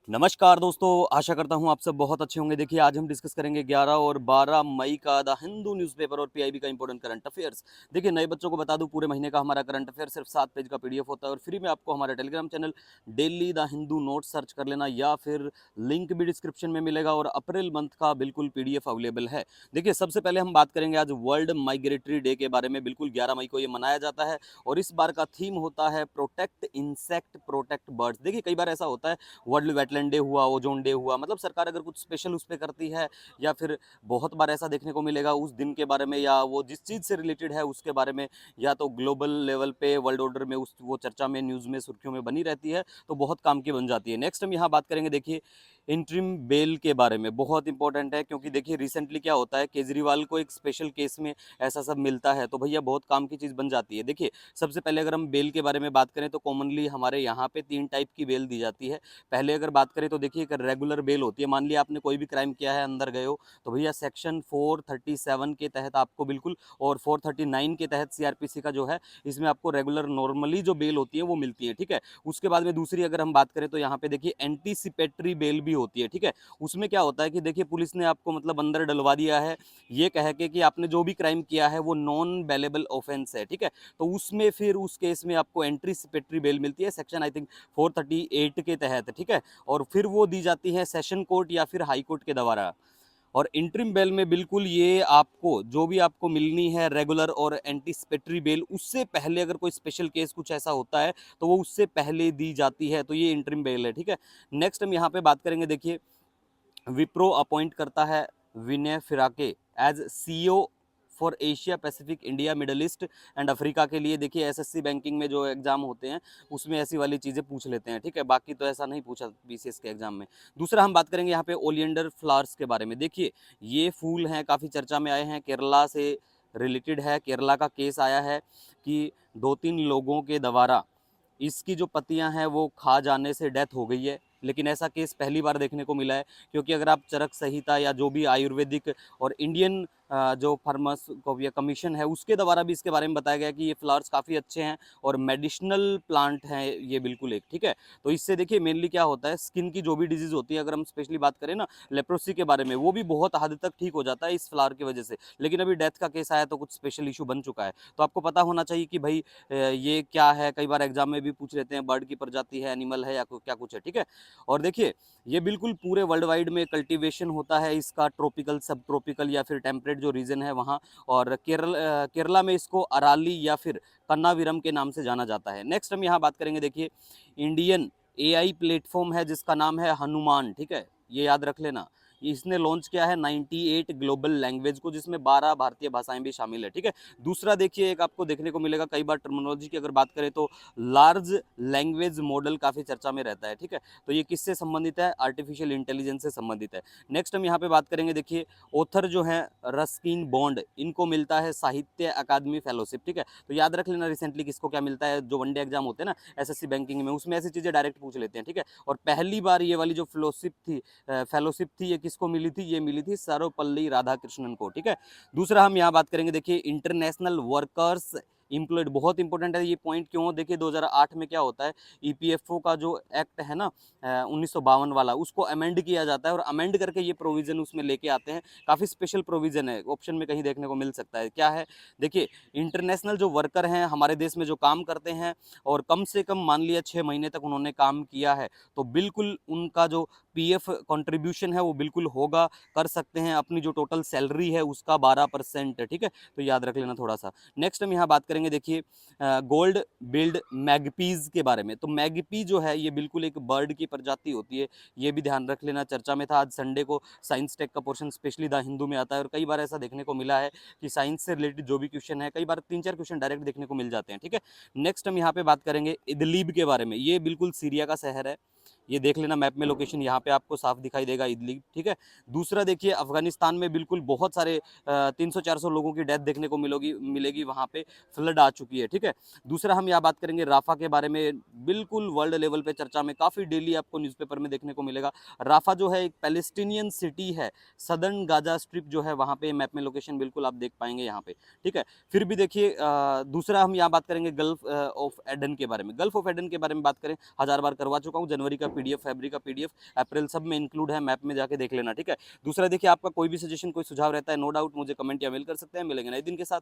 नमस्कार दोस्तों, आशा करता हूँ आप सब बहुत अच्छे होंगे। देखिए आज हम डिस्कस करेंगे 11 और 12 मई का द हिंदू न्यूज़पेपर और पीआईबी का इंपॉर्टेंट करंट अफेयर्स। देखिए नए बच्चों को बता दूं, पूरे महीने का हमारा करंट अफेयर सिर्फ 7 पेज का पीडीएफ होता है और फ्री में आपको हमारे Telegram channel daily the Hindu notes search कर लेना या फिर लिंक भी डिस्क्रिप्शन में मिलेगा और अप्रैल मंथ का बिल्कुल पीडीएफ अवेलेबल है। देखिए सबसे पहले हम बात करेंगे आज वर्ल्ड माइग्रेटरी डे के बारे में। बिल्कुल 11 मई को ये मनाया जाता है और इस बार का थीम होता है प्रोटेक्ट इंसेक्ट प्रोटेक्ट बर्ड्स। देखिए कई बार ऐसा होता है, वर्ल्ड वेटलैंड डे हुआ, ओजोन डे हुआ, मतलब सरकार अगर कुछ स्पेशल उस पे करती है या फिर बहुत बार ऐसा देखने को मिलेगा उस दिन के बारे में या वो जिस चीज़ से रिलेटेड है उसके बारे में, या तो ग्लोबल लेवल पे वर्ल्ड ऑर्डर में उस वो चर्चा में न्यूज़ में सुर्खियों में बनी रहती है, तो बहुत काम की बन जाती है। नेक्स्ट हम यहाँ बात करेंगे, देखिए इंटरिम बेल के बारे में। बहुत इंपॉर्टेंट है क्योंकि देखिए रिसेंटली क्या होता है, केजरीवाल को एक स्पेशल केस में ऐसा सब मिलता है तो भैया बहुत काम की चीज़ बन जाती है। देखिए सबसे पहले अगर हम बेल के बारे में बात करें तो कॉमनली हमारे यहाँ पे 3 टाइप की बेल दी जाती है। पहले अगर बात करें तो देखिए एक रेगुलर बेल होती है। मान लिया आपने कोई भी क्राइम किया है, अंदर गए हो, तो भैया सेक्शन 437 के तहत आपको बिल्कुल, और 439 के तहत सीआरपीसी का जो है, इसमें आपको रेगुलर नॉर्मली जो बेल होती है वो मिलती है। ठीक है। उसके बाद में दूसरी अगर हम बात करें तो यहाँ पे देखिए एंटीसिपेटरी बेल भी होती है। ठीक है। उसमें क्या होता है कि देखिए पुलिस ने आपको मतलब अंदर डलवा दिया है ये कह के कि आपने जो भी क्राइम किया है वो नॉन बेलेबल ऑफेंस है। ठीक है। तो उसमें फिर उस केस में आपको एंटीसिपेटरी बेल मिलती है सेक्शन आई थिंक 438 के तहत। ठीक है। और फिर वो दी जाती है सेशन कोर्ट या फिर हाई कोर्ट के द्वारा। और इंटरिम बेल में बिल्कुल ये आपको जो भी आपको मिलनी है रेगुलर और एंटीसिपेटरी बेल, उससे पहले अगर कोई स्पेशल केस कुछ ऐसा होता है तो वो उससे पहले दी जाती है, तो ये इंटरिम बेल है। ठीक है। नेक्स्ट हम यहाँ पे बात करेंगे, देखिए विप्रो अपॉइंट करता है Vinay Firake as CEO for Asia Pacific India Middle East and Africa के लिए। देखिए एसएससी बैंकिंग में जो एग्जाम होते हैं उसमें ऐसी वाली चीज़ें पूछ लेते हैं। ठीक है। बाकी तो ऐसा नहीं पूछा बीसीएस के एग्जाम में। दूसरा हम बात करेंगे यहाँ पे ओलियंडर फ्लावर्स के बारे में। देखिए ये फूल हैं, काफ़ी चर्चा में आए हैं, केरला से रिलेटेड है। केरला का केस आया है कि 2-3 लोगों के द्वारा इसकी जो पत्तियां हैं वो खा जाने से डेथ हो गई है, लेकिन ऐसा केस पहली बार देखने को मिला है। क्योंकि अगर आप चरक संहिता या जो भी आयुर्वेदिक और इंडियन जो फार्मास्कोपिया कमीशन है उसके द्वारा भी इसके बारे में बताया गया कि ये फ्लावर्स काफ़ी अच्छे हैं और मेडिसिनल प्लांट हैं ये बिल्कुल एक। ठीक है। तो इससे देखिए मेनली क्या होता है, स्किन की जो भी डिजीज़ होती है, अगर हम स्पेशली बात करें ना लेप्रोसी के बारे में, वो भी बहुत हद तक ठीक हो जाता है इस फ्लावर की वजह से। लेकिन अभी डेथ का केस आया तो कुछ स्पेशल इशू बन चुका है। तो आपको पता होना चाहिए कि भाई ये क्या है। कई बार एग्जाम में भी पूछ लेते हैं बर्ड की प्रजाति है, एनिमल है या क्या कुछ है। ठीक है। और देखिए ये बिल्कुल पूरे वर्ल्ड वाइड में कल्टीवेशन होता है इसका, ट्रॉपिकल सब ट्रॉपिकल या फिर टेम्परेट जो रीजन है वहाँ। और केरला में इसको अराली या फिर कन्नाविरम के नाम से जाना जाता है। नेक्स्ट हम यहाँ बात करेंगे, देखिए इंडियन एआई प्लेटफॉर्म है जिसका नाम है हनुमान। ठीक है। ये याद रख लेना। इसने लॉन्च किया है 98 ग्लोबल लैंग्वेज को, जिसमें 12 भारतीय भाषाएं भी शामिल है। ठीक है। दूसरा देखिए एक आपको देखने को मिलेगा, कई बार टर्मिनोलॉजी की अगर बात करें तो लार्ज लैंग्वेज मॉडल काफ़ी चर्चा में रहता है। ठीक है। तो ये किससे संबंधित है, आर्टिफिशियल इंटेलिजेंस से संबंधित है। नेक्स्ट हम यहाँ पे बात करेंगे, देखिए ऑथर जो है रस्किन बॉन्ड, इनको मिलता है साहित्य अकादमी फेलोशिप। ठीक है। तो याद रख लेना रिसेंटली किसको क्या मिलता है, जो वनडे एग्जाम होते हैं ना एसएससी बैंकिंग में, उसमें ऐसी चीज़ें डायरेक्ट पूछ लेते हैं। ठीक है। और पहली बार ये वाली जो फेलोशिप थी ये किसको मिली थी, ये मिली थी सर्वपल्ली राधाकृष्णन को। ठीक है। दूसरा हम यहाँ बात करेंगे, देखिए इंटरनेशनल वर्कर्स इम्प्लॉयड, बहुत इंपॉर्टेंट है ये पॉइंट। क्यों, देखिए 2008 में क्या होता है, ईपीएफओ का जो एक्ट है ना 1952 वाला, उसको अमेंड किया जाता है और अमेंड करके ये प्रोविजन उसमें लेके आते हैं। काफ़ी स्पेशल प्रोविजन है, ऑप्शन में कहीं देखने को मिल सकता है। क्या है, देखिए इंटरनेशनल जो वर्कर हैं हमारे देश में जो काम करते हैं और कम से कम मान लिया 6 महीने तक उन्होंने काम किया है, तो बिल्कुल उनका जो पीएफ कंट्रीब्यूशन है वो बिल्कुल होगा, कर सकते हैं। अपनी जो टोटल सैलरी है उसका 12%। ठीक है। तो याद रख लेना थोड़ा सा। नेक्स्ट हम यहाँ बात करेंगे, देखिए गोल्ड बिल्ड मैगपीज के बारे में। तो मैगपी जो है ये बिल्कुल एक बर्ड की प्रजाति होती है, ये भी ध्यान रख लेना। चर्चा में था, आज संडे को साइंस टेक का पोर्शन स्पेशली द हिंदू में आता है और कई बार ऐसा देखने को मिला है कि साइंस से रिलेटेड जो भी क्वेश्चन है, कई बार 3-4 क्वेश्चन डायरेक्ट देखने को मिल जाते हैं। ठीक है। नेक्स्ट हम यहाँ पे बात करेंगे इदलीब के बारे में। ये बिल्कुल सीरिया का शहर है, ये देख लेना मैप में लोकेशन, यहाँ पे आपको साफ दिखाई देगा इदलीब। ठीक है। दूसरा देखिए अफगानिस्तान में बिल्कुल बहुत सारे 300-400 लोगों की डेथ देखने को मिलेगी वहाँ पे, फ्लड आ चुकी है। ठीक है। दूसरा हम यहाँ बात करेंगे राफा के बारे में, बिल्कुल वर्ल्ड लेवल पे चर्चा में, काफ़ी डेली आपको न्यूज़पेपर में देखने को मिलेगा। राफा जो है एक पैलेस्टीनियन सिटी है, सदर्न गाजा स्ट्रिप जो है वहाँ पे मैप में लोकेशन बिल्कुल आप देख पाएंगे यहाँ पे। ठीक है। फिर भी देखिए दूसरा हम यहाँ बात करेंगे गल्फ ऑफ एडन के बारे में। गल्फ ऑफ एडन के बारे में बात करें, 1000 बार करवा चुका हूँ, जनवरी जनवरी का पीडीएफ, फरवरी का पीडीएफ, अप्रैल सब में इंक्लूड है, मैप में जाके देख लेना, ठीक है। दूसरा देखिए आपका कोई भी सजेशन, कोई सुझाव रहता है, नो डाउट मुझे कमेंट या मेल कर सकते हैं। मिलेंगे नए दिन के साथ।